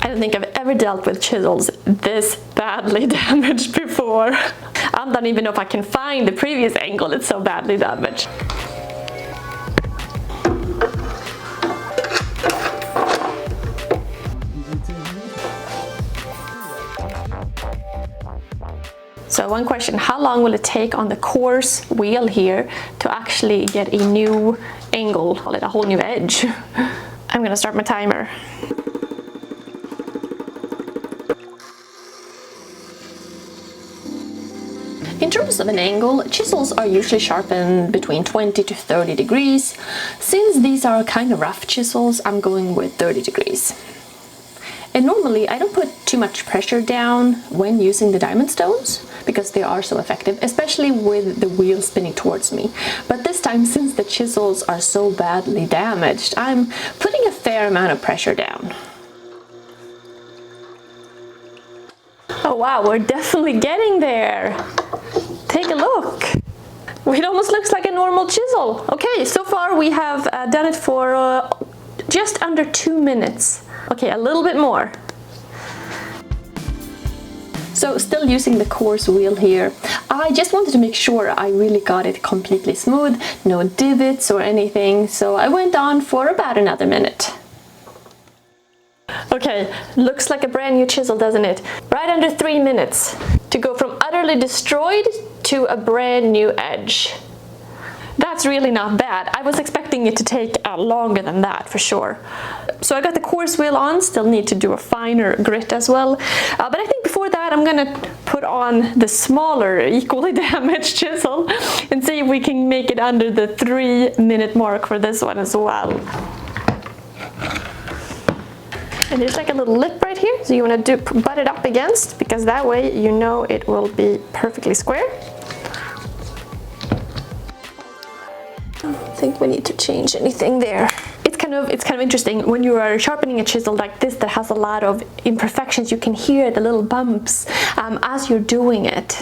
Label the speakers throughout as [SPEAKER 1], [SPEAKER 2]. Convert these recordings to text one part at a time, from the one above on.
[SPEAKER 1] I don't think I've ever dealt with chisels this badly damaged before. I don't even know if I can find the previous angle, it's so badly damaged. So one question, how long will it take on the coarse wheel here to actually get a new angle, call it a whole new edge? I'm gonna start my timer. In terms of an angle, chisels are usually sharpened between 20 to 30 degrees. Since these are kind of rough chisels, I'm going with 30 degrees. And normally I don't put too much pressure down when using the diamond stones because they are so effective, especially with the wheel spinning towards me. But this time, since the chisels are so badly damaged, I'm putting a fair amount of pressure down. Oh wow, we're definitely getting there. Take a look. It almost looks like a normal chisel. Okay, so far we have done it for just under 2 minutes. Okay, a little bit more. So still using the coarse wheel here, I just wanted to make sure I really got it completely smooth, no divots or anything, so I went on for about another minute. Okay, looks like a brand new chisel, doesn't it? Right under 3 minutes to go from utterly destroyed to a brand new edge. That's really not bad. I was expecting it to take longer than that for sure. So I got the coarse wheel on, still need to do a finer grit as well. But I think before that I'm gonna put on the smaller, equally damaged chisel and see if we can make it under the 3-minute mark for this one as well. And there's like a little lip right here, so you want to butt it up against, because that way you know it will be perfectly square. I don't think we need to change anything there. It's kind of interesting when you are sharpening a chisel like this that has a lot of imperfections. You can hear the little bumps as you're doing it.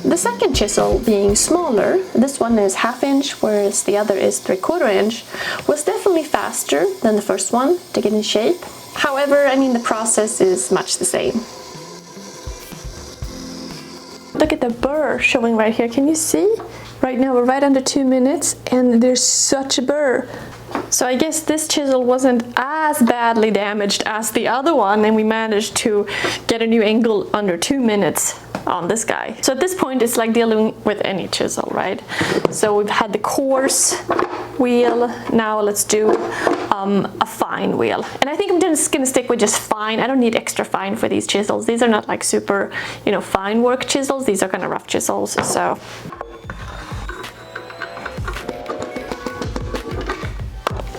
[SPEAKER 1] The second chisel, being smaller, this one is 1/2 inch, whereas the other is 3/4 inch, was definitely faster than the first one to get in shape. However, I mean, the process is much the same. Look at the burr showing right here. Can you see? Right now we're right under 2 minutes and there's such a burr. So I guess this chisel wasn't as badly damaged as the other one, and we managed to get a new angle under 2 minutes on this guy. So at this point it's like dealing with any chisel, right? So we've had the coarse wheel, now let's do a fine wheel. And I think I'm just gonna stick with just fine. I don't need extra fine for these chisels. These are not like super, you know, fine work chisels. These are kind of rough chisels, so.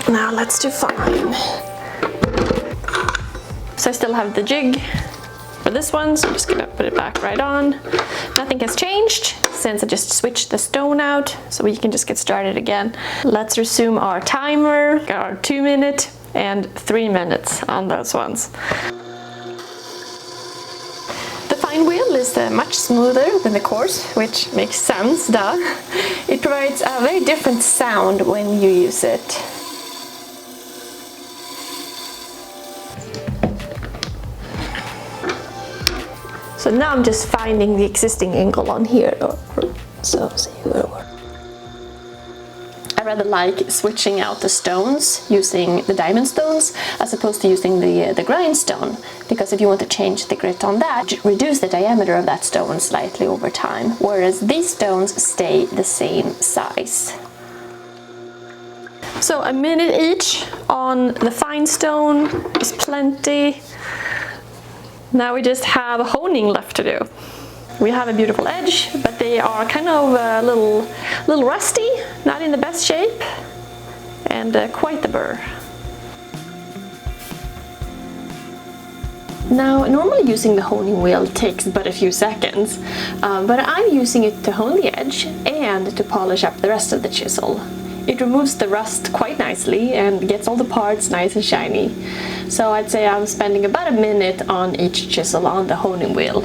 [SPEAKER 1] Now let's do fine. So I still have the jig for this one, so I'm just gonna put it back right on. Nothing has changed since I just switched the stone out, so we can just get started again. Let's resume our timer, our 2 minute and 3 minutes on those ones. The fine wheel is much smoother than the coarse, which makes sense, duh. It provides a very different sound when you use it. So now I'm just finding the existing angle on here. So see where it works. I rather like switching out the stones, using the diamond stones, as opposed to using the grindstone. Because if you want to change the grit on that, reduce the diameter of that stone slightly over time. Whereas these stones stay the same size. So a minute each on the fine stone is plenty. Now we just have honing left to do. We have a beautiful edge, but they are kind of a little rusty, not in the best shape, and quite the burr. Now, normally using the honing wheel takes but a few seconds, but I'm using it to hone the edge and to polish up the rest of the chisel. It removes the rust quite nicely and gets all the parts nice and shiny. So I'd say I'm spending about a minute on each chisel on the honing wheel.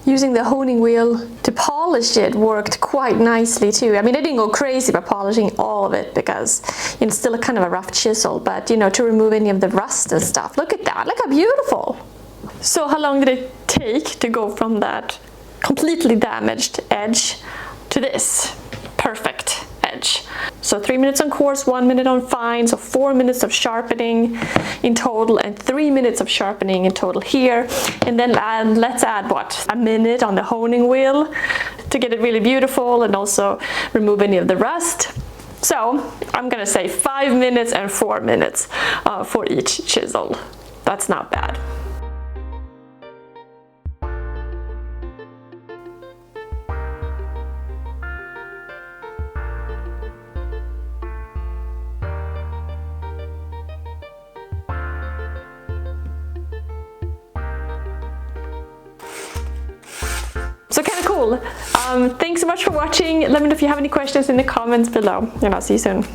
[SPEAKER 1] using the honing wheel to polish it worked quite nicely too. I mean, I didn't go crazy by polishing all of it because it's still a kind of a rough chisel, but you know, to remove any of the rust and stuff. Look at that, look how beautiful. So how long did it take to go from that completely damaged edge to this perfect edge? So 3 minutes on coarse, 1 minute on fine, so 4 minutes of sharpening in total and 3 minutes of sharpening in total here. And then let's add what, a minute on the honing wheel to get it really beautiful and also remove any of the rust. So I'm gonna say 5 minutes and 4 minutes for each chisel. That's not bad. So kind of cool. Thanks so much for watching. Let me know if you have any questions in the comments below, and I'll see you soon.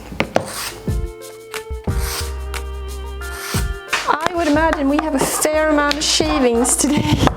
[SPEAKER 1] I would imagine we have a fair amount of shavings today.